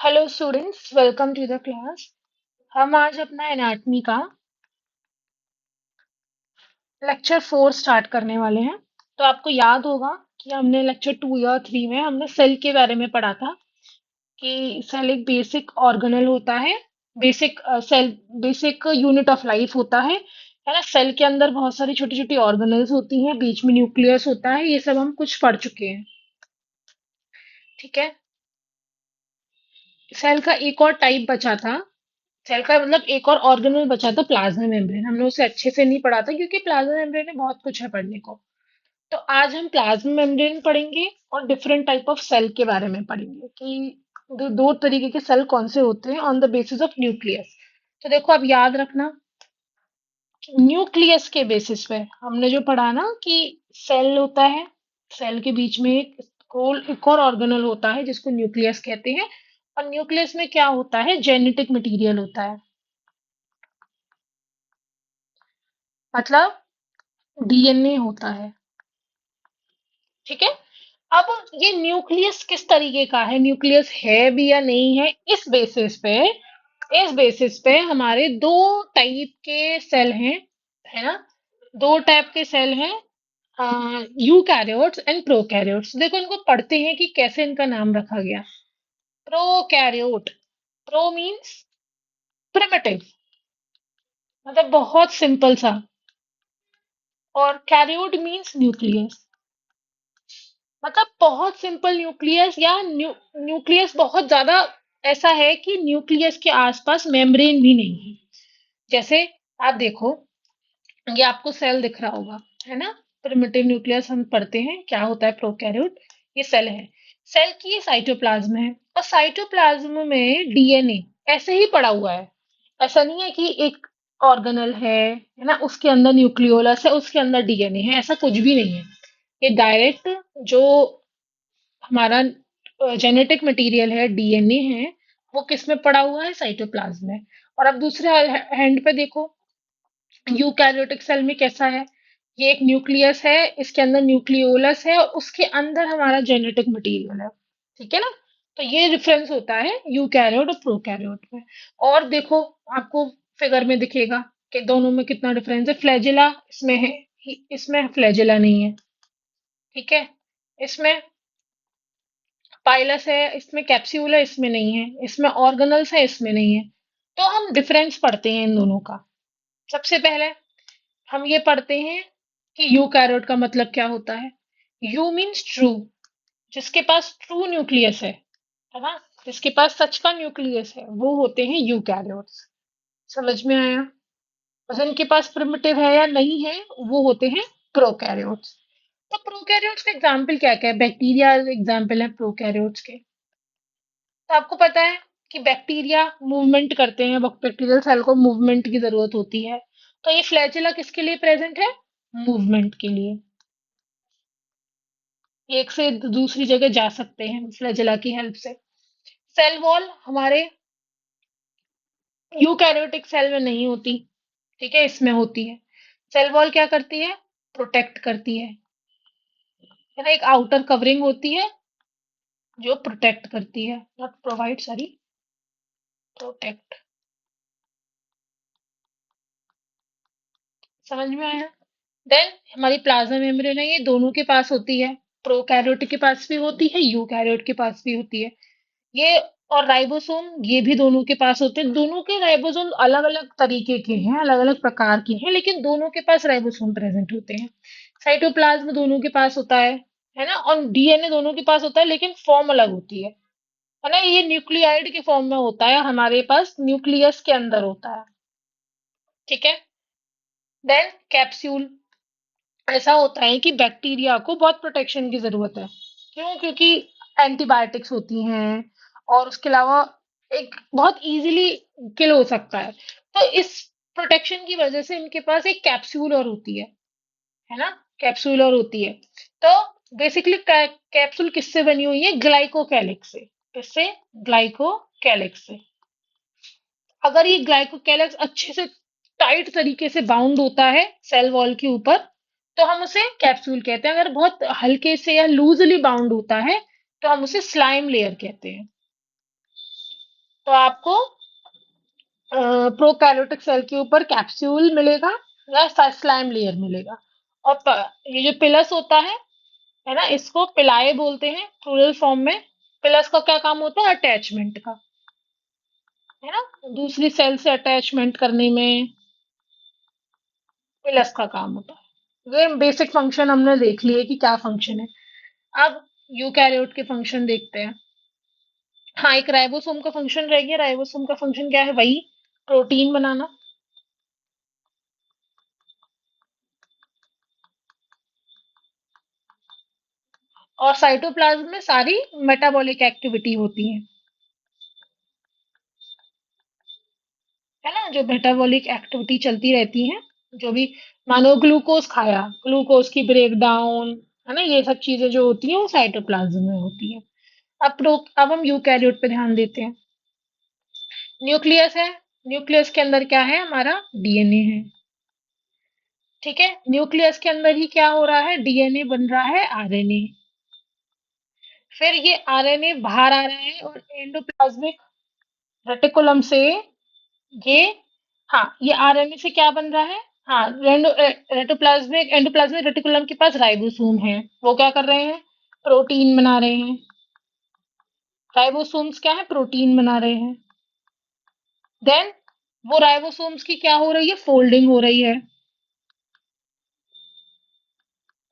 Hello students, welcome to the class. हम आज अपना एनाटॉमी का लेक्चर 4 स्टार्ट करने वाले हैं। तो आपको याद होगा कि हमने लेक्चर 2 या 3 में हमने सेल के बारे में पढ़ा था कि सेल एक बेसिक ऑर्गेनल होता है। बेसिक यूनिट ऑफ लाइफ होता है ना। सेल के अंदर बहुत सारी छोटी छोटी ऑर्गेनल्स होती हैं, बीच में न्यूक्लियस होता है। ये सब हम कुछ पढ़ चुके हैं। ठीक है। सेल का एक और टाइप बचा था। सेल का मतलब एक और ऑर्गेनल बचा था, प्लाज्मा मेम्ब्रेन। हमने उसे अच्छे से नहीं पढ़ा था क्योंकि प्लाज्मा मेम्ब्रेन में बहुत कुछ है पढ़ने को। तो आज हम प्लाज्मा मेम्ब्रेन पढ़ेंगे और डिफरेंट टाइप ऑफ सेल के बारे में पढ़ेंगे कि दो तरीके के सेल कौन से होते हैं on the basis of nucleus. तो देखो, अब याद रखना कि न्यूक्लियस के बेसिस पे हमने जो पढ़ा ना कि सेल होता है, सेल के बीच में एक और ऑर्गेनल होता है जिसको न्यूक्लियस कहते हैं। और न्यूक्लियस में क्या होता है, जेनेटिक मटेरियल होता है, मतलब डीएनए होता है। ठीक है। अब ये न्यूक्लियस किस तरीके का है, न्यूक्लियस है भी या नहीं है, इस बेसिस पे हमारे दो टाइप के सेल हैं, है ना। दो टाइप के सेल हैं, यूकैरियोट्स एंड प्रोकैरियोट्स। देखो, इनको पढ़ते हैं कि कैसे इनका नाम रखा गया। प्रोकैरियोट, प्रो मीन्स प्रिमिटिव, मतलब बहुत सिंपल सा, और कैरियोट मीन्स न्यूक्लियस, मतलब बहुत सिंपल न्यूक्लियस, या न्यूक्लियस बहुत ज्यादा ऐसा है कि न्यूक्लियस के आसपास मेम्ब्रेन भी नहीं है। जैसे आप देखो, ये आपको सेल दिख रहा होगा, है ना। प्रिमिटिव न्यूक्लियस हम पढ़ते हैं क्या होता है, प्रोकैरियोट। ये सेल है, सेल की साइटोप्लाज्म है, और साइटोप्लाज्म में डीएनए ऐसे ही पड़ा हुआ है। ऐसा नहीं है कि एक ऑर्गेनल है ना, उसके अंदर न्यूक्लियोलस है, उसके अंदर डीएनए है, ऐसा कुछ भी नहीं है। ये डायरेक्ट जो हमारा जेनेटिक मटेरियल है, डीएनए है, वो किस में पड़ा हुआ है, साइटोप्लाज्म में। और अब दूसरे हैंड पे देखो, यूकैरियोटिक सेल में कैसा है, ये एक न्यूक्लियस है, इसके अंदर न्यूक्लियोलस है, और उसके अंदर हमारा जेनेटिक मटेरियल है। ठीक है ना। तो ये डिफरेंस होता है यूकैरियोट और प्रोकैरियोट में। और देखो, आपको फिगर में दिखेगा कि दोनों में कितना डिफरेंस है। फ्लैजिला इसमें है, इसमें फ्लैजिला नहीं है। ठीक है। इसमें पाइलस है, इसमें कैप्सूल है, इसमें नहीं है। इसमें ऑर्गेनल्स है, इसमें नहीं है। तो हम डिफरेंस पढ़ते हैं इन दोनों का। सबसे पहले हम ये पढ़ते हैं कि यूकैरियोट का मतलब क्या होता है। यू मीन्स ट्रू, जिसके पास ट्रू न्यूक्लियस है ना, जिसके पास सच का न्यूक्लियस है, वो होते हैं यूकैरियोट्स। समझ में आया। और जिनके पास प्रिमिटिव है या नहीं है, वो होते हैं प्रोकैरियोट्स। तो प्रोकैरियोट्स का एग्जाम्पल क्या क्या है, बैक्टीरिया एग्जाम्पल है प्रोकैरियोट्स के। तो आपको पता है कि बैक्टीरिया मूवमेंट करते हैं, बैक्टीरियल सेल को मूवमेंट की जरूरत होती है। तो ये फ्लैजिला किसके लिए प्रेजेंट है, मूवमेंट के लिए। एक से दूसरी जगह जा सकते हैं फ्लैजिला की हेल्प से। सेल वॉल हमारे यूकैरियोटिक सेल में नहीं होती, ठीक है, इसमें होती है। सेल वॉल क्या करती है, प्रोटेक्ट करती है ना। एक आउटर कवरिंग होती है जो प्रोटेक्ट करती है, नॉट प्रोवाइड, सॉरी, प्रोटेक्ट। समझ में आया। देन हमारी प्लाज्मा मेम्ब्रेन है, ये दोनों के पास होती है। प्रोकैरियोट के पास भी होती है, यूकैरियोट के पास भी होती है ये। और राइबोसोम, ये भी दोनों के पास होते हैं। दोनों के राइबोसोम अलग अलग तरीके के हैं, अलग अलग प्रकार के हैं, लेकिन दोनों के पास राइबोसोम प्रेजेंट होते हैं। साइटोप्लाज्म दोनों के पास होता है ना। और डीएनए दोनों के पास होता है, लेकिन फॉर्म अलग होती है ना। ये न्यूक्लियाइड के फॉर्म में होता है, हमारे पास न्यूक्लियस के अंदर होता है। ठीक है। देन कैप्सूल, ऐसा होता है कि बैक्टीरिया को बहुत प्रोटेक्शन की जरूरत है। क्यों, क्योंकि एंटीबायोटिक्स होती हैं, और उसके अलावा एक बहुत इजीली किल हो सकता है। तो इस प्रोटेक्शन की वजह से इनके पास एक कैप्सूल और होती है ना। कैप्सूल और होती है। तो बेसिकली कैप्सूल किससे बनी हुई है, ग्लाइकोकैलिक्स से। किससे, ग्लाइकोकैलिक्स से। अगर ये ग्लाइकोकैलिक्स अच्छे से टाइट तरीके से बाउंड होता है सेल वॉल के ऊपर, तो हम उसे कैप्सूल कहते हैं। अगर बहुत हल्के से या लूजली बाउंड होता है, तो हम उसे स्लाइम लेयर कहते हैं। तो आपको प्रोकैरियोटिक सेल के ऊपर कैप्सूल मिलेगा या स्लाइम लेयर मिलेगा। और ये जो पिलस होता है ना, इसको पिलाए बोलते हैं प्लूरल फॉर्म में। पिलस का क्या काम होता है? अटैचमेंट का, है ना, दूसरी सेल से अटैचमेंट करने में पिलस का काम होता है। ये बेसिक फंक्शन हमने देख लिए कि क्या फंक्शन है। अब यूकैरियोट के फंक्शन देखते हैं। हाँ, एक राइबोसोम का फंक्शन रह गया। राइबोसोम का फंक्शन क्या है? वही प्रोटीन बनाना। और साइटोप्लाज्म में सारी मेटाबॉलिक एक्टिविटी होती है ना, जो मेटाबॉलिक एक्टिविटी चलती रहती है। जो भी, मानो ग्लूकोज खाया, ग्लूकोज की ब्रेक डाउन, है ना, ये सब चीजें जो होती हैं वो साइटोप्लाज्म में होती है। अब हम यूकैरियोट पे ध्यान देते हैं। न्यूक्लियस है। न्यूक्लियस के अंदर क्या है? हमारा डीएनए है। ठीक है, न्यूक्लियस के अंदर ही क्या हो रहा है? डीएनए बन रहा है आरएनए। फिर ये आरएनए बाहर आ रहा है और एंडोप्लाज्मिक रेटिकुलम से ये, हाँ, ये आरएनए से क्या बन रहा है? हाँ, एंडोप्लाज्मिक रेटिकुलम के पास राइबोसोम है। वो क्या कर रहे हैं? प्रोटीन बना रहे हैं। राइबोसोम्स क्या है? प्रोटीन बना रहे हैं। देन वो राइबोसोम्स की क्या हो रही है? फोल्डिंग हो रही है।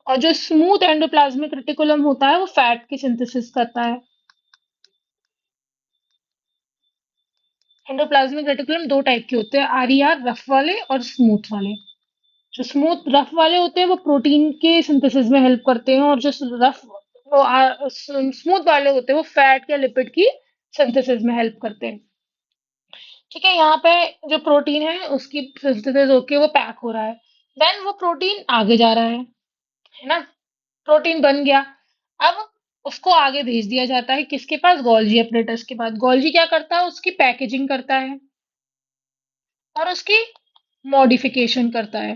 और जो स्मूथ एंडोप्लाज्मिक रेटिकुलम होता है वो फैट की सिंथेसिस करता है। एंडोप्लाज्मिक रेटिकुलम दो टाइप के होते हैं, आरईआर, रफ वाले और स्मूथ वाले। जो स्मूथ रफ वाले होते हैं वो प्रोटीन के सिंथेसिस में हेल्प करते हैं, और जो रफ वो स्मूथ वाले होते हैं वो फैट या लिपिड की सिंथेसिस में हेल्प करते हैं। ठीक है, यहाँ पे जो प्रोटीन है उसकी सिंथेसिस होके वो पैक हो रहा है। देन वो प्रोटीन आगे जा रहा है ना, प्रोटीन बन गया। अब उसको आगे भेज दिया जाता है किसके पास? गोल्जी अपरेटस के पास। गोल्जी क्या करता है? उसकी पैकेजिंग करता है और उसकी मॉडिफिकेशन करता है।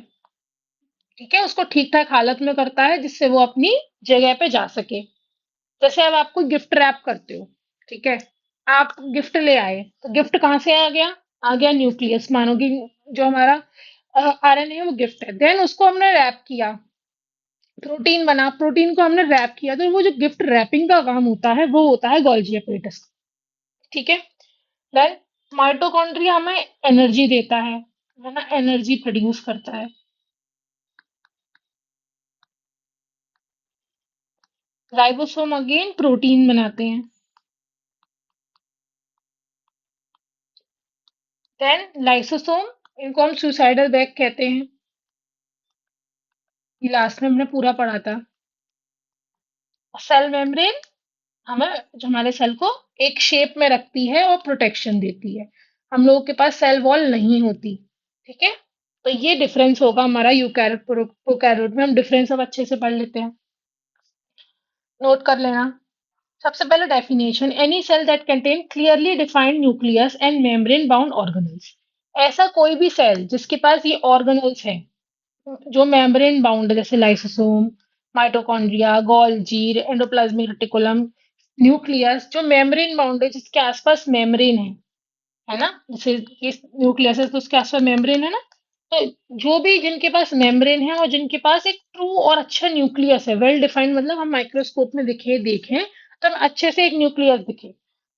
ठीक है, उसको ठीक ठाक हालत में करता है जिससे वो अपनी जगह पे जा सके। जैसे अब आप कोई गिफ्ट रैप करते हो, ठीक है, आप गिफ्ट ले आए तो गिफ्ट कहाँ से आ गया? आ गया न्यूक्लियस, मानो कि जो हमारा आरएनए है वो गिफ्ट है। देन उसको हमने रैप किया, प्रोटीन बना, प्रोटीन को हमने रैप किया, तो वो जो गिफ्ट रैपिंग का काम होता है वो होता है गोल्जी अपरेटस। ठीक है। देन माइटोकॉन्ड्रिया हमें एनर्जी देता है ना, एनर्जी प्रोड्यूस करता है। राइबोसोम अगेन प्रोटीन बनाते हैं। देन लाइसोसोम, इनको हम सुसाइडल बैग कहते हैं। ये लास्ट में हमने पूरा पढ़ा था। सेल मेम्ब्रेन हमें, जो हमारे सेल को एक शेप में रखती है और प्रोटेक्शन देती है। हम लोगों के पास सेल वॉल नहीं होती। ठीक है, तो ये डिफरेंस होगा हमारा यूकैरियोट प्रोकैरियोट में। हम डिफरेंस अब अच्छे से पढ़ लेते हैं, नोट कर लेना। सबसे पहले definition, any cell that contain clearly defined nucleus and membrane bound organelles. ऐसा कोई भी सेल जिसके पास ये ऑर्गेनल्स है जो मेम्ब्रेन बाउंड है, जैसे lysosome, mitochondria, Golgi, endoplasmic reticulum, nucleus, जो मेम्ब्रेन बाउंड है, जिसके आसपास मेम्ब्रेन है ना, जैसे ये न्यूक्लियस है तो उसके आसपास मेम्ब्रेन है ना। तो जो भी जिनके पास मेम्ब्रेन है और जिनके पास एक ट्रू और अच्छा न्यूक्लियस है, वेल डिफाइंड, मतलब हम माइक्रोस्कोप में दिखे देखें तो हमें अच्छे से एक न्यूक्लियस दिखे,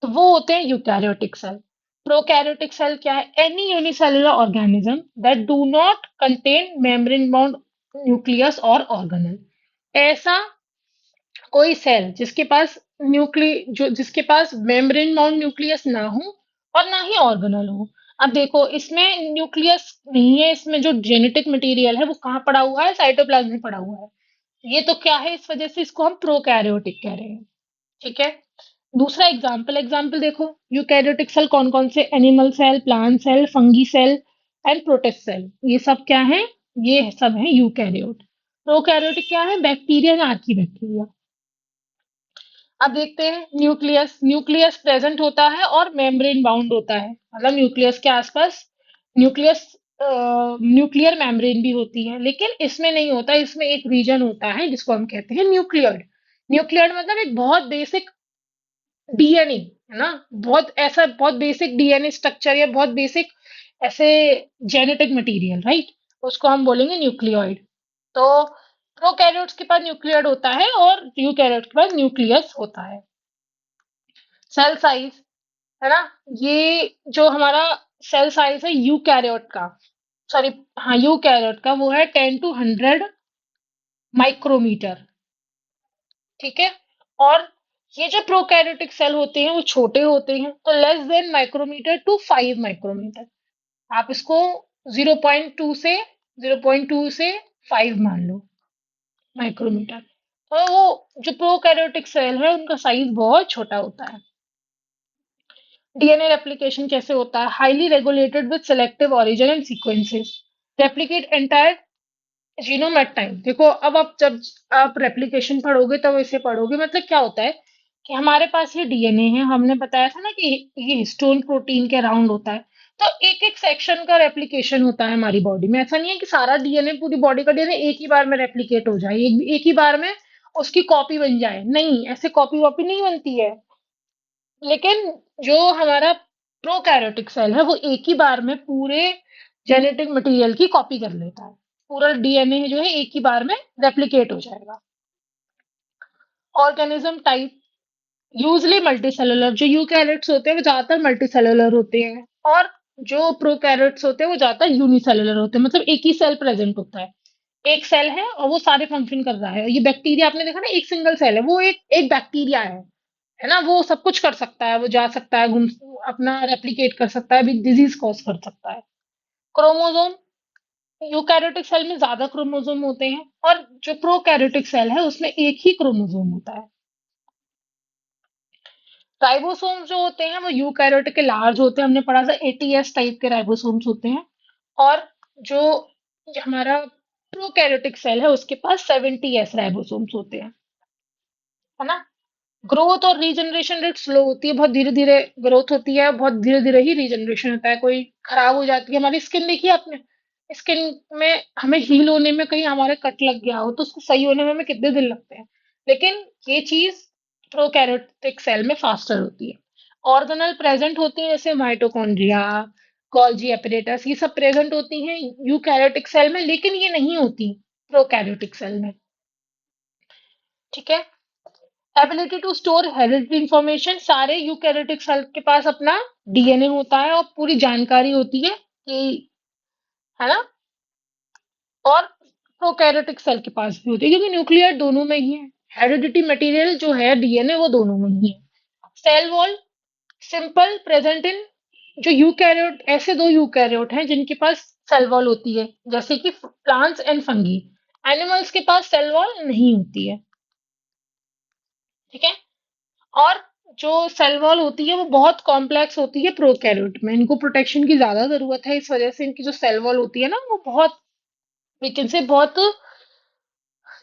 तो वो होते हैं यूकैरियोटिक सेल। प्रोकैरियोटिक सेल क्या है? Any unicellular organism that do not contain membrane bound nucleus और ऑर्गेनल। ऐसा कोई सेल जिसके पास जिसके पास मेम्ब्रेन बाउंड न्यूक्लियस ना हो और ना ही ऑर्गेनल हो। अब देखो, इसमें न्यूक्लियस नहीं है, इसमें जो जेनेटिक मटेरियल है वो कहाँ पड़ा हुआ है? साइटोप्लाज्म में पड़ा हुआ है। ये तो क्या है? इस वजह से इसको हम प्रोकैरियोटिक कह रहे हैं। ठीक है, दूसरा एग्जाम्पल देखो। यूकैरियोटिक सेल कौन कौन से? Animal cell, plant cell, fungi cell and protist cell, ये सब क्या है? ये सब है यूकैरियोट। प्रोकैरियोटिक क्या है? बैक्टीरिया या आर्की बैक्टीरिया। अब देखते हैं न्यूक्लियस। न्यूक्लियस प्रेजेंट होता है और मेम्ब्रेन बाउंड होता है, मतलब न्यूक्लियस के आसपास न्यूक्लियस न्यूक्लियर मेम्ब्रेन भी होती है, लेकिन इसमें नहीं होता। इसमें एक रीजन होता है जिसको हम कहते हैं न्यूक्लियर्ड। न्यूक्लियर्ड मतलब एक बहुत बेसिक डीएनए, है ना? बहुत ऐसा बहुत बेसिक डीएनए स्ट्रक्चर या बहुत बेसिक ऐसे जेनेटिक मटेरियल, राइट? उसको हम बोलेंगे न्यूक्लियोइड। तो प्रोकैरियोट्स के पास न्यूक्लियोइड होता है और यूकैरियोट्स के पास न्यूक्लियस होता है। सेल साइज, है ना? ये जो हमारा सेल साइज है यूकैरियोट का, सॉरी, हाँ, यूकैरियोट का, वो है 10 to 100 माइक्रोमीटर। ठीक है। और ये जो प्रोकैरियोटिक सेल होते हैं वो छोटे होते हैं, तो less than μm to 5 μm। आप इसको 0.2 से 0.2 से 5 मान लो माइक्रोमीटर। तो वो जो प्रोकैरियोटिक सेल है उनका साइज बहुत छोटा होता है। डीएनए रेप्लिकेशन कैसे होता है? Highly regulated with selective origin and sequences, replicate entire genome at time. देखो, अब आप जब आप रेप्लिकेशन पढ़ोगे तब इसे पढ़ोगे, मतलब क्या होता है कि हमारे पास ये डीएनए है, हमने बताया था ना कि ये हिस्टोन प्रोटीन के अराउंड होता है। तो एक एक सेक्शन का रेप्लिकेशन होता है हमारी बॉडी में। ऐसा नहीं है कि सारा डीएनए, पूरी बॉडी का डीएनए एक ही बार में रेप्लिकेट हो जाए, एक ही बार में उसकी कॉपी बन जाए। नहीं, ऐसे कॉपी वॉपी नहीं बनती है। लेकिन जो हमारा प्रोकैरियोटिक सेल है वो एक ही बार में पूरे जेनेटिक मटेरियल की कॉपी कर लेता है। पूरा डीएनए जो है एक ही बार में रेप्लिकेट हो जाएगा। Organism type, usually multicellular. जो यूकैरियोट्स होते हैं वो ज्यादातर मल्टीसेलुलर होते हैं, और जो प्रोकैरियोट्स होते हैं वो ज्यादातर यूनिसेलुलर होते हैं, मतलब एक ही सेल प्रेजेंट होता है। एक सेल है और वो सारे फंक्शन कर रहा है। ये बैक्टीरिया आपने देखा ना, एक सिंगल सेल है, वो एक एक बैक्टीरिया है ना? वो सब कुछ कर सकता है, वो जा सकता है, घूम, अपना रेप्लिकेट कर सकता है, डिजीज कॉज कर सकता है। क्रोमोसोम, यूकैरियोटिक सेल में ज्यादा क्रोमोसोम होते हैं, और जो प्रोकैरियोटिक सेल है उसमें एक ही क्रोमोसोम होता है। राइबोसोम जो होते हैं वो यूकैरियोटिक के लार्ज होते हैं, हमने पढ़ा था, एटीएस टाइप के राइबोसोम्स होते हैं। और जो हमारा प्रोकैरियोटिक सेल है उसके पास 70s राइबोसोम्स होते हैं, है ना? ग्रोथ और रीजनरेशन रेट स्लो होती है, बहुत धीरे धीरे ग्रोथ होती है, बहुत धीरे धीरे ही रीजनरेशन होता है। कोई खराब हो जाती है हमारी स्किन, देखिए आपने, स्किन में हमें हील होने में, कहीं हमारे कट लग गया हो तो उसको सही होने में हमें कितने दिन लगते हैं। लेकिन ये चीज प्रोकैरियोटिक सेल में फास्टर होती है। ऑर्गेनल प्रेजेंट होती है, जैसे माइटोकॉन्ड्रिया, गोल्जी एपरेटस, ये सब प्रेजेंट होती हैं यूकैरियोटिक सेल में, लेकिन ये नहीं होती प्रोकैरियोटिक सेल में। ठीक है। Ability to store hereditary information, सारे यूकैरियोटिक सेल के पास अपना डीएनए होता है और पूरी जानकारी होती है कि, है ना? और प्रोकैरियोटिक सेल के पास भी होती है, क्योंकि न्यूक्लियर दोनों में ही है। हेरिडिटी मटेरियल जो है डीएनए वो दोनों में ही है। Cell wall, simple present in, जो यूकैरियोट, ऐसे दो यूकैरियोट हैं जिनके पास सेल वॉल होती है, जैसे कि प्लांट्स एंड फंगी। एनिमल्स के पास सेल वॉल नहीं होती है। ठीक है। और जो सेल वॉल होती है वो बहुत कॉम्प्लेक्स होती है प्रोकैरियोट में, इनको प्रोटेक्शन की ज्यादा जरूरत है, इस वजह से इनकी जो सेल वॉल होती है ना वो बहुत, वी कैन से, बहुत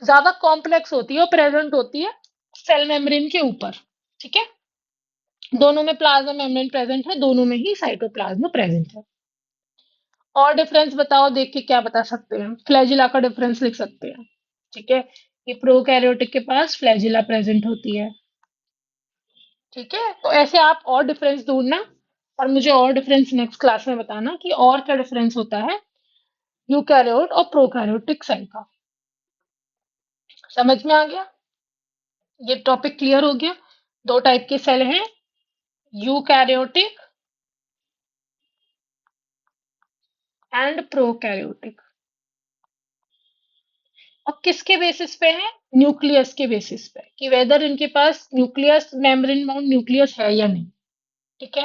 ज्यादा कॉम्प्लेक्स होती है और प्रेजेंट होती है सेल मेम्ब्रेन के ऊपर। ठीक है। दोनों में प्लाज्मा मेम्ब्रेन प्रेजेंट है, दोनों में ही साइटोप्लाज्म प्रेजेंट है। और डिफरेंस बताओ, देख के क्या बता सकते हैं? फ्लैजिला का डिफरेंस लिख सकते हैं। ठीक है। ये प्रोकैरियोटिक के पास फ्लैजिला प्रेजेंट होती है। ठीक है, तो ऐसे आप और डिफरेंस ढूंढना, और मुझे और डिफरेंस नेक्स्ट क्लास में बताना कि और क्या डिफरेंस होता है यूकैरियोट और प्रोकैरियोटिक सेल का। समझ में आ गया? ये टॉपिक क्लियर हो गया? दो टाइप के सेल हैं, यूकैरियोटिक एंड प्रोकैरियोटिक। और किसके बेसिस पे है? न्यूक्लियस के बेसिस पे, कि वेदर इनके पास न्यूक्लियस, मेम्ब्रेन बाउंड न्यूक्लियस है या नहीं। ठीक है।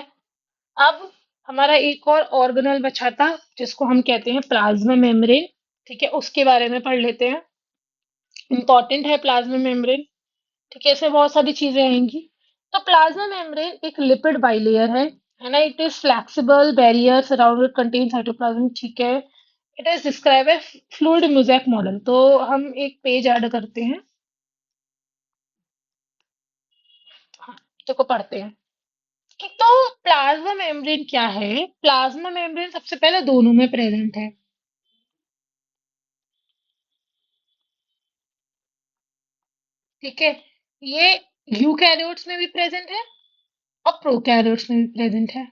अब हमारा एक और ऑर्गेनल बचा था जिसको हम कहते हैं प्लाज्मा मेम्ब्रेन। ठीक है, उसके बारे में पढ़ लेते हैं। इंपॉर्टेंट है प्लाज्मा मेम्ब्रेन। ठीक है, इसमें बहुत सारी चीजें आएंगी। तो प्लाज्मा मेम्ब्रेन एक लिपिड बाइलेयर है ना? It is flexible barrier surrounded contain cytoplasm. ठीक है। It is describe A fluid mosaic model. तो हम एक पेज ऐड करते हैं। हाँ, देखो पढ़ते हैं कि तो प्लाज्मा मेम्ब्रेन क्या है। प्लाज्मा मेम्ब्रेन सबसे पहले दोनों में प्रेजेंट है। ठीक है। ये यूकैरियोट्स में भी प्रेजेंट है और प्रोकैरियोट्स में भी प्रेजेंट है।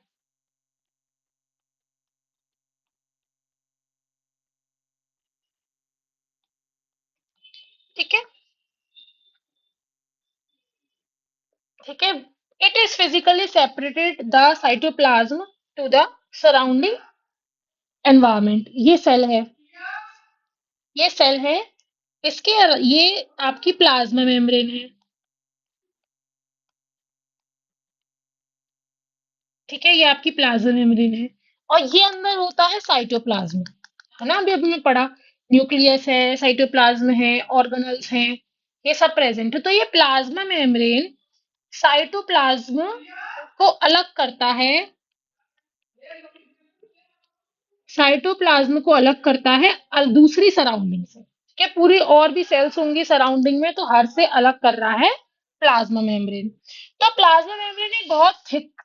ठीक है। ठीक है। It is physically separated the cytoplasm to the surrounding environment. ये सेल है। ये आपकी प्लाज्मा मेम्ब्रेन है। ठीक है, ये आपकी प्लाज्मा मेम्ब्रेन है। और ये अंदर होता है साइटोप्लाज्म, है ना? अभी अभी मैं पढ़ा, न्यूक्लियस है, साइटोप्लाज्म है, ऑर्गेनल्स हैं, ये सब प्रेजेंट है। तो ये प्लाज्मा मेम्ब्रेन साइटोप्लाज्म को अलग करता है, साइटोप्लाज्म को अलग करता है दूसरी सराउंडिंग से। ठीक है, पूरी और भी सेल्स होंगी सराउंडिंग में, तो हर से अलग कर रहा है प्लाज्मा मेम्ब्रेन। तो प्लाज्मा मेम्ब्रेन एक बहुत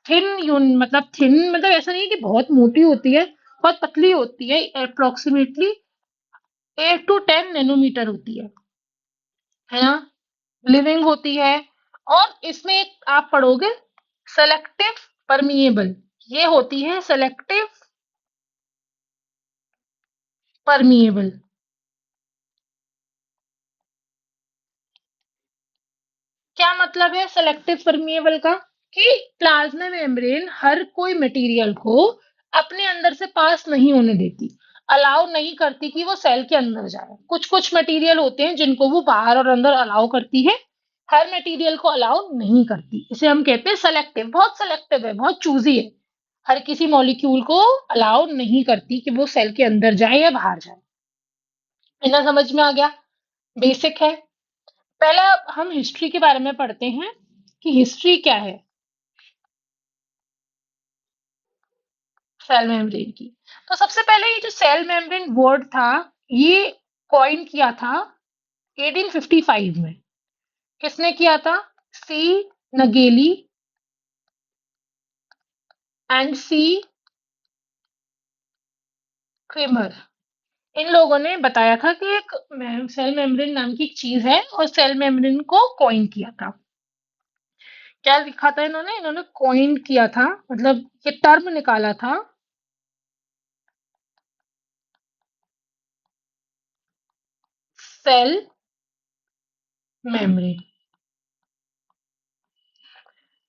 मतलब थिन मतलब ऐसा नहीं है कि बहुत मोटी होती है, बहुत पतली होती है, अप्रोक्सीमेटली 8 to 10 नैनोमीटर होती है ना? लिविंग होती है। और इसमें एक आप पढ़ोगे सेलेक्टिव परमिएबल, ये होती है सेलेक्टिव परमिएबल। क्या मतलब है सेलेक्टिव परमिएबल का? कि प्लाज्मा मेम्ब्रेन हर कोई मटेरियल को अपने अंदर से पास नहीं होने देती, अलाउ नहीं करती कि वो सेल के अंदर जाए। कुछ कुछ मटेरियल होते हैं जिनको वो बाहर और अंदर अलाउ करती है, हर मटेरियल को अलाउ नहीं करती। इसे हम कहते हैं सेलेक्टिव, बहुत सेलेक्टिव है, बहुत चूजी है, हर किसी मॉलिक्यूल को अलाउ नहीं करती कि वो सेल के अंदर जाए या बाहर जाए। इतना समझ में आ गया? बेसिक है। पहले हम हिस्ट्री के बारे में पढ़ते हैं कि हिस्ट्री क्या है सेल मेम्ब्रेन की। तो सबसे पहले ये जो सेल मेम्ब्रेन वर्ड था, ये कॉइन किया था 1855 में। किसने किया था? सी नगेली एंड सी क्रेमर। इन लोगों ने बताया था कि एक सेल मेम्ब्रेन नाम की एक चीज है, और सेल मेम्ब्रेन को कॉइन किया था। क्या लिखा था इन्होंने? इन्होंने कॉइन किया था, मतलब ये टर्म निकाला था, सेल मेम्ब्रेन।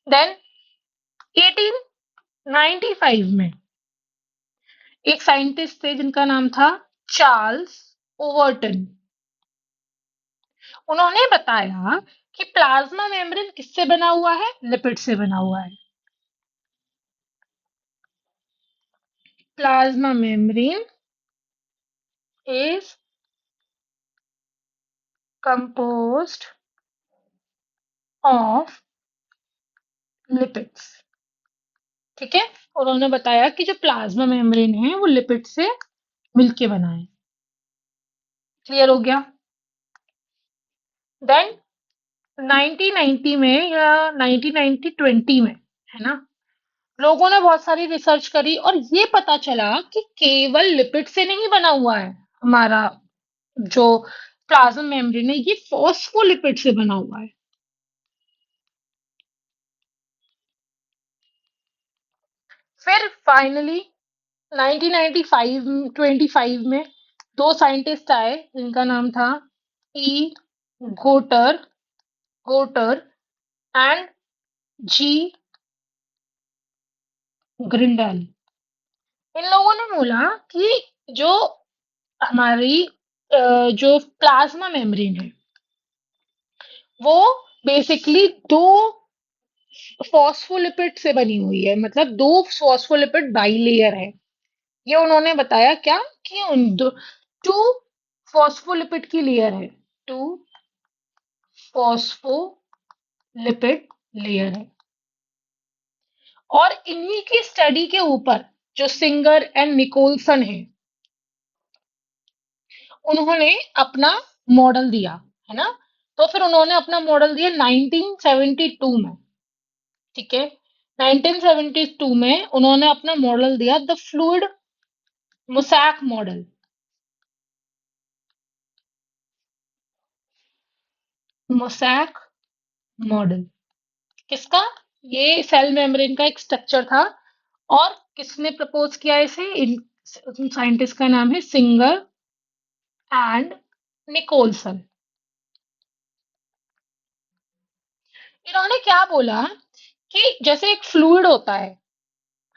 देन 1895 में एक साइंटिस्ट थे जिनका नाम था चार्ल्स ओवर्टन। उन्होंने बताया कि प्लाज्मा मेम्ब्रेन किससे बना हुआ है? लिपिड से बना हुआ है। Plasma membrane is composed of lipids. ठीक है, उन्होंने बताया कि जो प्लाज्मा मेम्ब्रेन है वो लिपिड से मिलके बना है। क्लियर हो गया? देन 1990 में या 1990 20 में, है ना, लोगों ने बहुत सारी रिसर्च करी और ये पता चला कि केवल लिपिड से नहीं बना हुआ है हमारा जो प्लाज्मा मेम्ब्रेन है, ये फॉस्फोलिपिड से बना हुआ है। फिर फाइनली 1995 25 में दो साइंटिस्ट आए जिनका नाम था ई गोटर गोटर एंड जी ग्रिंडल। इन लोगों ने बोला कि जो हमारी जो प्लाज्मा मेम्ब्रेन है वो बेसिकली दो फॉस्फोलिपिड से बनी हुई है, मतलब दो फॉस्फोलिपिड बाइलेयर है। ये उन्होंने बताया क्या? कि उन दो टू फॉस्फोलिपिड की लेयर है, टू फॉस्फोलिपिड लेयर है। और इन्हीं की स्टडी के ऊपर जो सिंगर एंड निकोलसन है, उन्होंने अपना मॉडल दिया, है ना? तो फिर उन्होंने अपना मॉडल दिया 1972 में। ठीक है, 1972 में उन्होंने अपना मॉडल दिया, the fluid mosaic model. Mosaic model किसका? ये सेल मेम्ब्रेन का एक स्ट्रक्चर था। और किसने प्रपोज किया इसे? इन साइंटिस्ट का नाम है सिंगर एंड निकोलसन। इन्होंने क्या बोला कि जैसे एक फ्लूइड होता है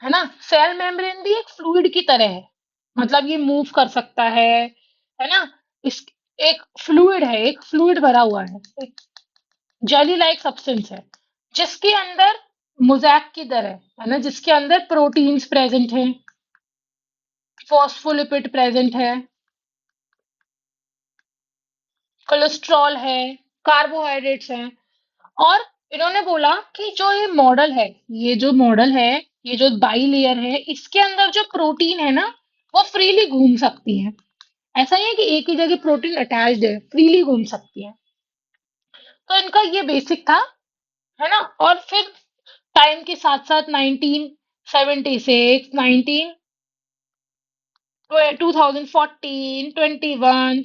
ना? सेल मेम्ब्रेन भी एक फ्लूइड की तरह है। मतलब ये मूव कर सकता है ना? इस एक फ्लूइड है, एक फ्लूइड भरा हुआ है, एक जेली लाइक सब्सटेंस है, जिसके अंदर मोज़ेक की तरह है ना, जिसके अंदर प्रोटीन्स प्रेजेंट हैं, फॉस्फोलिपिड प्रेजेंट है, कोलेस्ट्रॉल है, कार्बोहाइड्रेट्स हैं। और इन्होंने बोला कि जो ये मॉडल है, ये जो मॉडल है, ये जो बाई लेयर है, इसके अंदर जो प्रोटीन है ना, वो फ्रीली घूम सकती है। ऐसा नहीं है कि एक ही जगह प्रोटीन अटैच्ड है, फ्रीली घूम सकती है। तो इनका ये बेसिक था, है ना? और फिर टाइम के साथ साथ 1976, 19 2014, 21,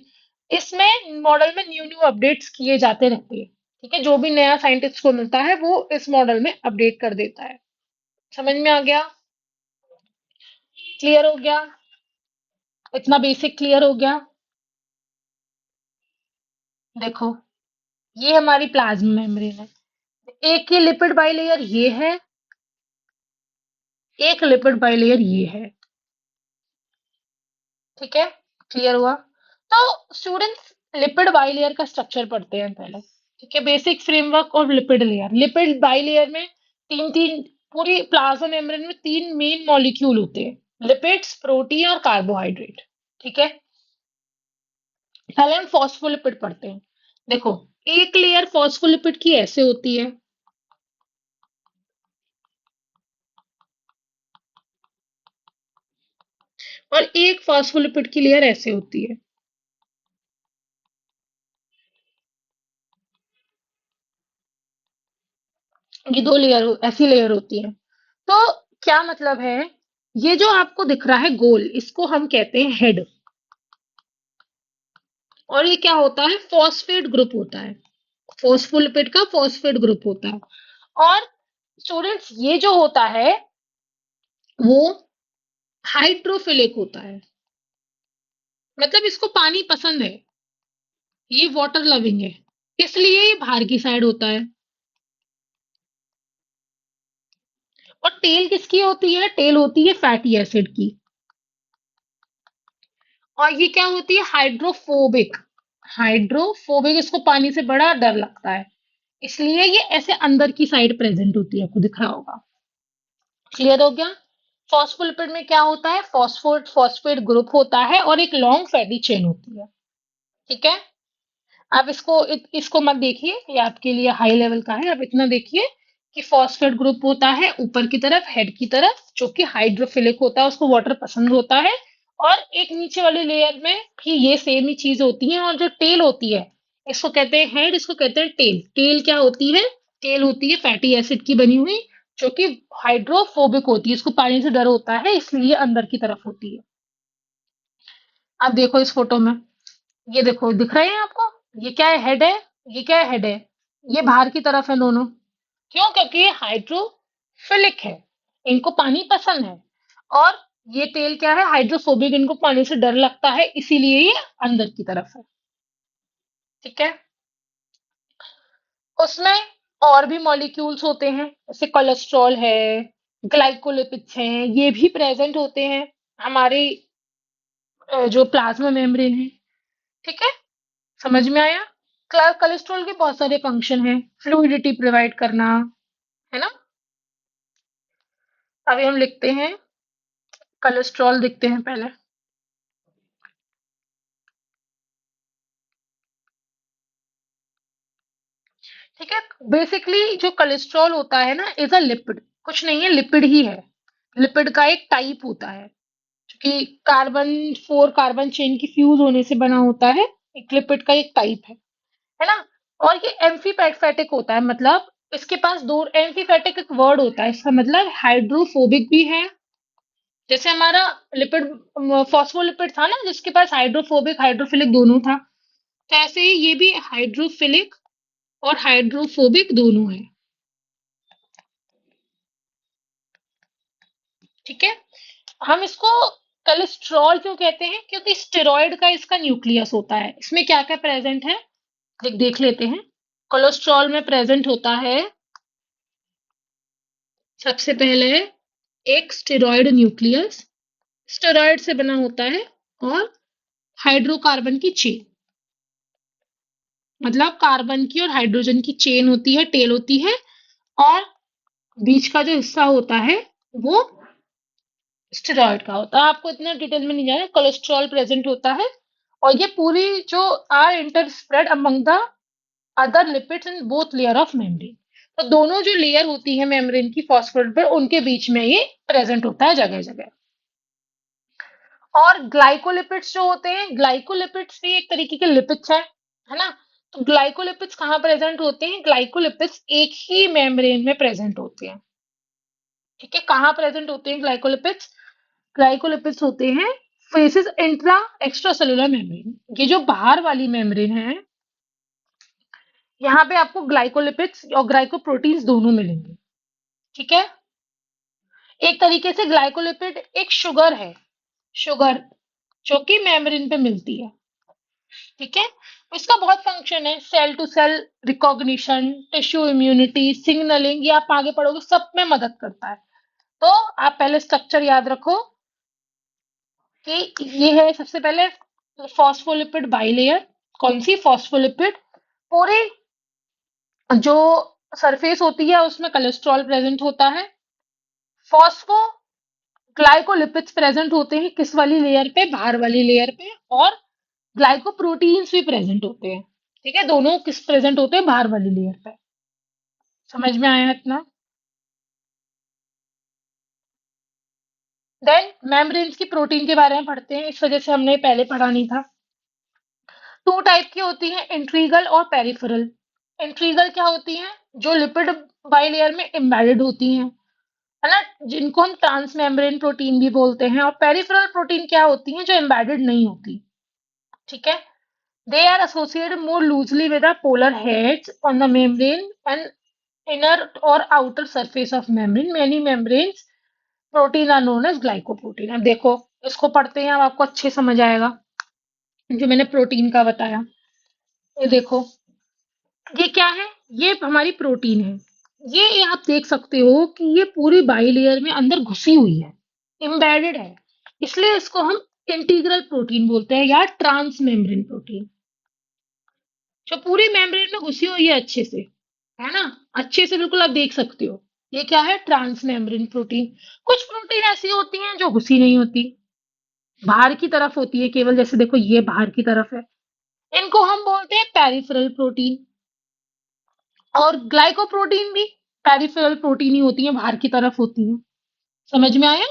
इसमें मॉडल में न्यू न्यू अपडेट्स किए जाते रहते हैं। ठीक है, जो भी नया साइंटिस्ट को मिलता है वो इस मॉडल में अपडेट कर देता है। समझ में आ गया? क्लियर हो गया? इतना बेसिक क्लियर हो गया? देखो, ये हमारी प्लाज्मा मेम्ब्रेन है। एक ये लिपिड बाइलेयर ये है, एक लिपिड बाइलेयर ये है। ठीक है, क्लियर हुआ? तो स्टूडेंट्स, लिपिड बाइलेयर का स्ट्रक्चर पढ़ते हैं पहले। ठीक है, बेसिक फ्रेमवर्क और लिपिड लेयर। लिपिड बाइलेयर में तीन तीन पूरी प्लाज्मा मेम्ब्रेन में तीन मेन मॉलिक्यूल होते हैं, लिपिड्स, प्रोटीन और कार्बोहाइड्रेट। ठीक है, पहले हम फॉस्फोलिपिड पढ़ते हैं। देखो, एक लेयर फॉस्फोलिपिड की ऐसे होती है, और एक फॉस्फोलिपिड की लेयर ऐसे होती है। ये दो लेयर ऐसी लेयर होती है। तो क्या मतलब है? ये जो आपको दिख रहा है गोल, इसको हम कहते हैं हेड। और ये क्या होता है? फॉस्फेट ग्रुप होता है। फॉस्फोलिपिड का फॉस्फेट ग्रुप होता है। और स्टूडेंट्स, ये जो होता है वो हाइड्रोफिलिक होता है। मतलब इसको पानी पसंद है, ये वाटर लविंग है, इसलिए ये बाहर की साइड होता है। और टेल किसकी होती है? टेल होती है फैटी एसिड की। और ये क्या होती है? हाइड्रोफोबिक। हाइड्रोफोबिक, इसको पानी से बड़ा डर लगता है, इसलिए ये ऐसे अंदर की साइड प्रेजेंट होती है, आपको दिख रहा होगा। क्लियर हो गया? फॉस्फोलिपिड में क्या होता है? फॉस्फोट फॉस्फेट ग्रुप होता है और एक लॉन्ग फैटी चेन होती है। ठीक है, आप इसको मत देखिए, ये आपके लिए हाई लेवल का है। आप इतना देखिए कि फॉस्फेट ग्रुप होता है ऊपर की तरफ, हेड की तरफ, जो कि हाइड्रोफिलिक होता है, उसको वाटर पसंद होता है। और एक नीचे वाले लेयर में भी ये सेम ही चीज होती है। और जो टेल होती है, इसको कहते हैं हेड, इसको कहते हैं टेल। टेल क्या होती है? टेल होती है फैटी एसिड की बनी हुई, जो कि हाइड्रोफोबिक होती है, इसको पानी से डर होता है, इसलिए अंदर की तरफ होती है। आप देखो इस फोटो में, ये देखो, दिख रहे हैं आपको? ये क्या है? हेड है। ये क्या है? हेड है। ये बाहर की तरफ है दोनों। क्यों? क्योंकि ये हाइड्रोफिलिक है, इनको पानी पसंद है। और ये टेल क्या है? हाइड्रोफोबिक, इनको पानी से डर लगता है, इसीलिए ये अंदर की तरफ है। ठीक है, उसमें और भी मॉलिक्यूल्स होते हैं, जैसे कोलेस्ट्रॉल है, ग्लाइकोलिपिड्स हैं, ये भी प्रेजेंट होते हैं हमारे जो प्लाज्मा मेम्ब्रेन है। ठीक है, समझ में आया? कोलेस्ट्रॉल के बहुत सारे फंक्शन हैं, फ्लूइडिटी प्रोवाइड करना, है ना? अभी हम लिखते हैं, कोलेस्ट्रॉल लिखते हैं पहले। ठीक है, बेसिकली जो कोलेस्ट्रॉल होता है ना, इज अ लिपिड, कुछ नहीं है, लिपिड ही है। लिपिड का एक टाइप होता है, जो कि कार्बन 4 कार्बन चेन की फ्यूज होने से बना होता है। एक लिपिड का एक टाइप है ना? और ये एम्फीपैथेटिक होता है, मतलब इसके पास दो, एम्फीपैथिक एक वर्ड होता है, इसका मतलब हाइड्रोफोबिक भी है। जैसे हमारा लिपिड, फॉस्फोलिपिड था ना, जिसके पास हाइड्रोफोबिक हाइड्रोफिलिक दोनों था, तो ऐसे ही ये भी हाइड्रोफिलिक और हाइड्रोफोबिक दोनों है। ठीक है। हम इसको कोलेस्ट्रॉल क्यों कहते हैं, क्योंकि स्टेरॉइड का इसका न्यूक्लियस होता है। इसमें क्या क्या प्रेजेंट है, देख लेते हैं। कोलेस्ट्रॉल में प्रेजेंट होता है सबसे पहले एक स्टेरॉइड न्यूक्लियस, स्टेरॉइड से बना होता है, और हाइड्रोकार्बन की चेन, मतलब कार्बन की और हाइड्रोजन की चेन होती है, टेल होती है, और बीच का जो हिस्सा होता है वो स्टेरॉइड का होता है। आपको इतना डिटेल में नहीं जाना, कोलेस्ट्रॉल प्रेजेंट होता है, और ये पूरी जो are inter spread among the other lipids in both layer of membrane. तो दोनों जो लेयर होती है मेम्ब्रेन की फॉस्फोलिपिड पर, उनके बीच में ये प्रेजेंट होता है जगह जगह। और ग्लाइकोलिपिड्स जो होते हैं, ग्लाइकोलिपिड्स भी एक तरीके के लिपिड्स हैं, है ना। तो ग्लाइकोलिपिड्स कहाँ प्रेजेंट होते हैं, ग्लाइकोलिपिड्स एक ही मेम्ब्रेन में प्रेजेंट होते हैं। ठीक है, कहाँ प्रेजेंट होते हैं ग्लाइकोलिपिड्स, ग्लाइकोलिपिड्स होते हैं faces intra extra cellular membrane, ये जो बाहर वाली मेम्ब्रेन है, यहाँ पे आपको ग्लाइकोलिपिड्स और ग्लाइकोप्रोटीन्स दोनों मिलेंगे। ठीक है, एक तरीके से ग्लाइकोलिपिड एक शुगर है, शुगर जो कि मेम्ब्रेन पे मिलती है। ठीक है, इसका बहुत फंक्शन है, cell to cell recognition, tissue immunity, signalling, ये आप आगे पढ़ोगे सब में मदद करता है। तो आप पहले स्ट्रक्चर याद रखो कि ये है सबसे पहले फॉस्फोलिपिड बाइलेयर। कौन सी, फॉस्फोलिपिड। पूरी जो सरफेस होती है उसमें कोलेस्ट्रॉल प्रेजेंट होता है। फॉस्फो ग्लाइकोलिपिड्स प्रेजेंट होते हैं किस वाली लेयर पे, बाहर वाली लेयर पे, और ग्लाइकोप्रोटीन्स भी प्रेजेंट होते हैं। ठीक है, दोनों किस प्रेजेंट होते हैं, बाहर वाली लेयर पे। समझ में आया इतना। देन मेम्ब्रेन्स की प्रोटीन के बारे में पढ़ते हैं, इस वजह से हमने पहले पढ़ा नहीं था। टू टाइप की होती है, इंट्रीगल और पेरिफेरल। इंट्रीगल क्या होती है, जो लिपिड बाइलेयर में एम्बेडेड होती हैं, है ना, जिनको हम ट्रांस मेम्ब्रेन प्रोटीन भी बोलते हैं। और पेरिफेरल प्रोटीन क्या होती हैं, जो एम्बेडेड नहीं होती। ठीक है, they are associated more loosely with the polar heads on the membrane and inner or outer surface of membrane. Many membranes protein are known as glycoprotein. अब देखो, इसको पढ़ते हैं, अब आपको अच्छे समझ आएगा जो मैंने प्रोटीन का बताया। ये देखो, ये क्या है, ये हमारी प्रोटीन है। ये आप देख सकते हो कि ये पूरी बाइलेयर में अंदर घुसी हुई है, एम्बेडेड है, इसलिए इसको हम इंटीग्रल प्रोटीन बोलते हैं या ट्रांस मेम्ब्रेन प्रोटीन, जो पूरी मेम्ब्रेन में घुसी हुई है अच्छे से, है ना, अच्छे से बिल्कुल आप देख सकते हो। ये क्या है, ट्रांस मेम्ब्रेन प्रोटीन। कुछ प्रोटीन ऐसी होती हैं जो घुसी नहीं होती, बाहर की तरफ होती है केवल, जैसे देखो ये बाहर की तरफ है, इनको हम बोलते हैं पेरिफेरल प्रोटीन। और ग्लाइकोप्रोटीन भी पेरिफेरल प्रोटीन ही होती है, बाहर की तरफ होती है। समझ में आया।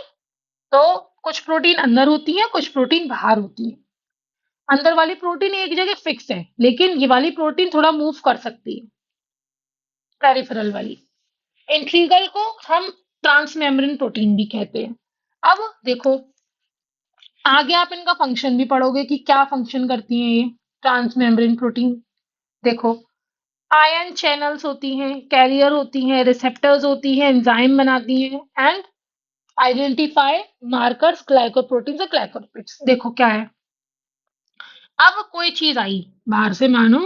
तो कुछ प्रोटीन अंदर होती है, कुछ प्रोटीन बाहर होती है। अंदर वाली प्रोटीन एक जगह फिक्स है, लेकिन ये वाली प्रोटीन थोड़ा मूव कर सकती है, पेरिफेरल वाली। इंट्रीगल को हम ट्रांस मेम्ब्रेन प्रोटीन भी कहते हैं। अब देखो, आगे आप इनका फंक्शन भी पढ़ोगे कि क्या फंक्शन करती हैं ये ट्रांस मेम्ब्रेन प्रोटीन। देखो, आयन चैनल्स होती हैं, कैरियर होती हैं, रिसेप्टर्स होती हैं, एंजाइम बनाती हैं, एंड आइडेंटिफाई मार्कर्स ग्लाइकोप्रोटीन्स और ग्लाइकोलिपिड्स। देखो क्या है, अब कोई चीज आई बाहर से, मानो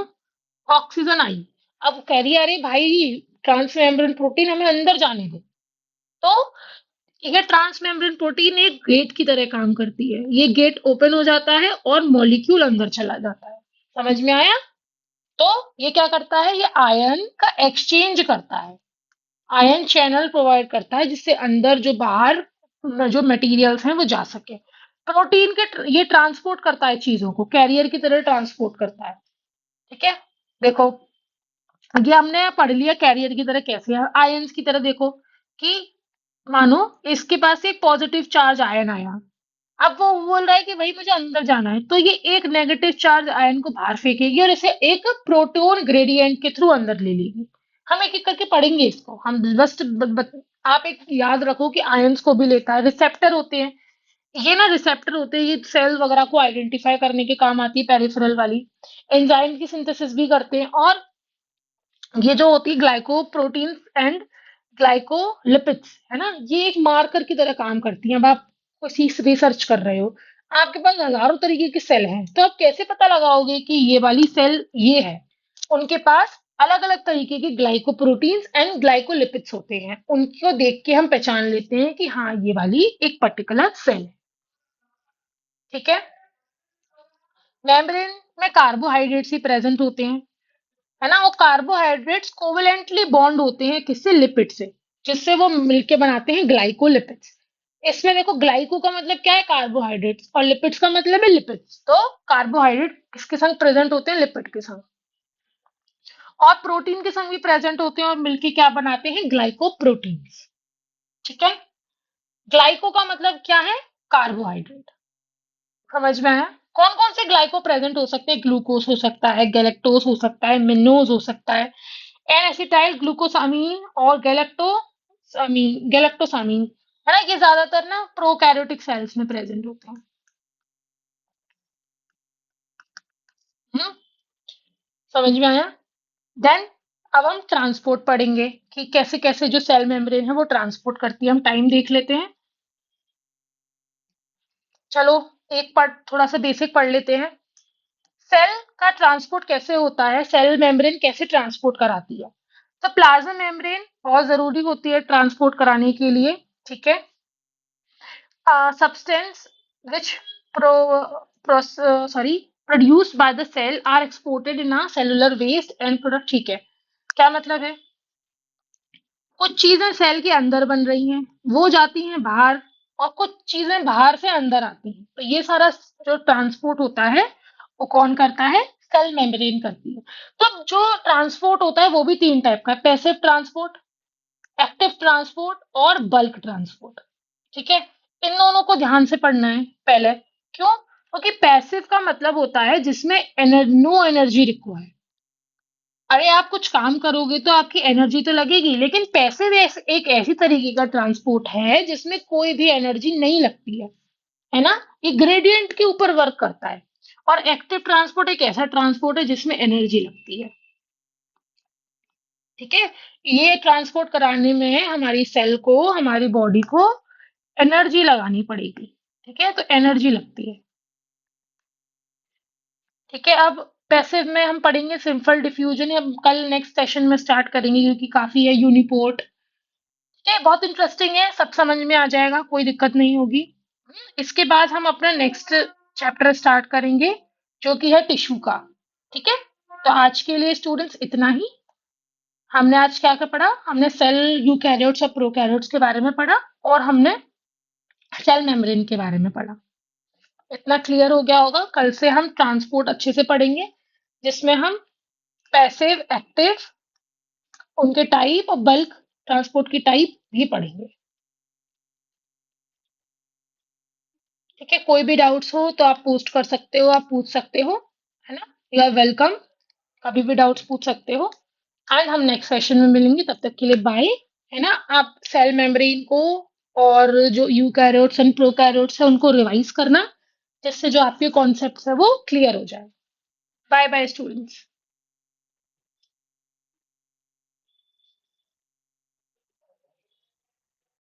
ऑक्सीजन आई, अब कह रही है अरे भाई ट्रांस मेम्ब्रेन प्रोटीन हमें अंदर जाने दे। तो ये ट्रांस मेम्ब्रेन प्रोटीन एक गेट की तरह काम करती है, ये गेट ओपन हो जाता है और मॉलिक्यूल अंदर चला जाता है। समझ में आया। तो ये क्या करता है, ये आयन का एक्सचेंज करता है, आयन चैनल प्रोवाइड करता है, जिससे अंदर जो बाहर जो मटेरियल्स हैं वो जा सके। प्रोटीन के ये ट्रांसपोर्ट करता है चीजों को, कैरियर की तरह ट्रांसपोर्ट करता है। ठीक है, देखो, ये हमने पढ़ लिया कैरियर की तरह कैसे है, आयंस की तरह। देखो कि मानो इसके पास एक पॉजिटिव चार्ज आयन आया, अब वो बोल रहा है कि भाई मुझे अंदर जाना है, तो ये एक नेगेटिव चार्ज आयन को बाहर फेंकेगी और इसे एक प्रोटॉन ग्रेडियंट के थ्रू अंदर ले लेगी। हम एक एक करके पढ़ेंगे इसको, हम बस आप एक याद रखो कि आयंस को भी लेता है। रिसेप्टर होते हैं, ये ना रिसेप्टर होते हैं, ये सेल वगैरह को आइडेंटिफाई करने के काम आती है, पेरिफेरल वाली। एंजाइम की सिंथेसिस भी करते हैं, और ये जो होती है ग्लाइकोप्रोटीन एंड ग्लाइकोलिपिड्स, है ना? ये एक मार्कर की तरह काम करती हैं। अब आप किसी रिसर्च कर रहे हो, आपके पास हजारों तरीके के सेल हैं, तो आप कैसे पता लगाओगे कि ये वाली सेल ये है? उनके पास अलग अलग तरीके के ग्लाइकोप्रोटीन्स एंड ग्लाइकोलिपिड्स होते हैं, उनको देख के हम पहचान लेते हैं कि हाँ, ये वाली एक पर्टिकुलर सेल है। ठीक है। मेम्ब्रेन में कार्बोहाइड्रेट्स ही प्रेजेंट होते हैं, है ना? वो कार्बोहाइड्रेट्स कोवेलेंटली बॉन्ड होते हैं किससे? लिपिड से, जिससे वो मिलके बनाते हैं ग्लाइकोलिपिड्स। इसमें देखो, ग्लाइको का मतलब क्या है? कार्बोहाइड्रेट्स, और लिपिड्स का मतलब है लिपिड्स। तो कार्बोहाइड्रेट किसके संग प्रेजेंट होते हैं? लिपिड के संग। और प्रोटीन के संग भी प्रेजेंट होते हैं और मिलके क्या बनाते हैं? ग्लाइकोप्रोटीन्स। ठीक है। ग्लाइको का मतलब क्या है? कार्बोहाइड्रेट। समझ में आया? कौन कौन से ग्लाइको प्रेजेंट हो सकते हैं? ग्लूकोज हो सकता है, गैलेक्टोज हो सकता है, मिनोज हो सकता है, एन एसिटाइल ग्लूकोसामीन और गैलेक्टोसामीन, है ना? ये ज्यादातर ना प्रोकैरियोटिक सेल्स में प्रेजेंट होते हैं। हम्म, समझ में आया? देन अब हम ट्रांसपोर्ट पढ़ेंगे कि कैसे कैसे जो सेल मेम्ब्रेन है वो ट्रांसपोर्ट करती है। हम टाइम देख लेते हैं। चलो, एक पार्ट थोड़ा सा बेसिक पढ़ लेते हैं। सेल का ट्रांसपोर्ट कैसे होता है? सेल मेम्ब्रेन कैसे ट्रांसपोर्ट कराती है? तो प्लाज्मा मेम्ब्रेन बहुत जरूरी होती है ट्रांसपोर्ट कराने के लिए। ठीक है। Substance which produced by the cell are exported in a cellular waste and product। ठीक है। क्या मतलब है? कुछ चीजें सेल के अंदर बन रही हैं, वो जाती हैं बाहर, और कुछ चीजें बाहर से अंदर आती हैं। तो ये सारा जो ट्रांसपोर्ट होता है वो कौन करता है? सेल मेम्ब्रेन करती है। तो जो ट्रांसपोर्ट होता है वो भी तीन टाइप का है: पैसिव ट्रांसपोर्ट, एक्टिव ट्रांसपोर्ट और बल्क ट्रांसपोर्ट। ठीक है। इन दोनों को ध्यान से पढ़ना है पहले। क्यों? क्योंकि पैसिव का मतलब होता है जिसमें नो एनर्जी रिक्वायर्ड। अरे आप कुछ काम करोगे तो आपकी एनर्जी तो लगेगी, लेकिन पैसिव एक ऐसी तरीके का ट्रांसपोर्ट है जिसमें कोई भी एनर्जी नहीं लगती है ना? ये ग्रेडियंट के ऊपर वर्क करता है। और एक्टिव ट्रांसपोर्ट एक ऐसा ट्रांसपोर्ट है जिसमें एनर्जी लगती है। ठीक है। ये ट्रांसपोर्ट कराने में हमारी सेल को, हमारी बॉडी को एनर्जी लगानी पड़ेगी। ठीक है, तो एनर्जी लगती है। ठीक है। अब पैसिव में हम पढ़ेंगे सिंपल डिफ्यूजन, हम कल नेक्स्ट सेशन में स्टार्ट करेंगे क्योंकि काफी है यूनिपोर्ट। ठीक है, बहुत इंटरेस्टिंग है, सब समझ में आ जाएगा, कोई दिक्कत नहीं होगी। इसके बाद हम अपना नेक्स्ट चैप्टर स्टार्ट करेंगे जो कि है टिश्यू का। ठीक है। तो आज के लिए स्टूडेंट्स इतना ही। हमने आज क्या क्या पढ़ा? हमने सेल यूकैरियोट्स और प्रोकैरियोट्स के बारे में पढ़ा, और हमने सेल मेम्ब्रेन के बारे में पढ़ा। इतना क्लियर हो गया होगा। कल से हम ट्रांसपोर्ट अच्छे से पढ़ेंगे, जिसमें हम पैसिव, एक्टिव, उनके टाइप और बल्क ट्रांसपोर्ट की टाइप भी पढ़ेंगे। ठीक है। कोई भी डाउट्स हो तो आप पोस्ट कर सकते हो, आप पूछ सकते हो, है ना? You are welcome. कभी भी डाउट्स पूछ सकते हो। एंड हम नेक्स्ट सेशन में मिलेंगे, तब तक के लिए बाय। है ना? आप सेल मेम्ब्रेन को और जो यूकैरियोट्स एंड प्रोकैरियोट्स है उनको रिवाइज करना, जिससे जो आपके कॉन्सेप्ट्स है वो क्लियर हो जाए। Bye bye students.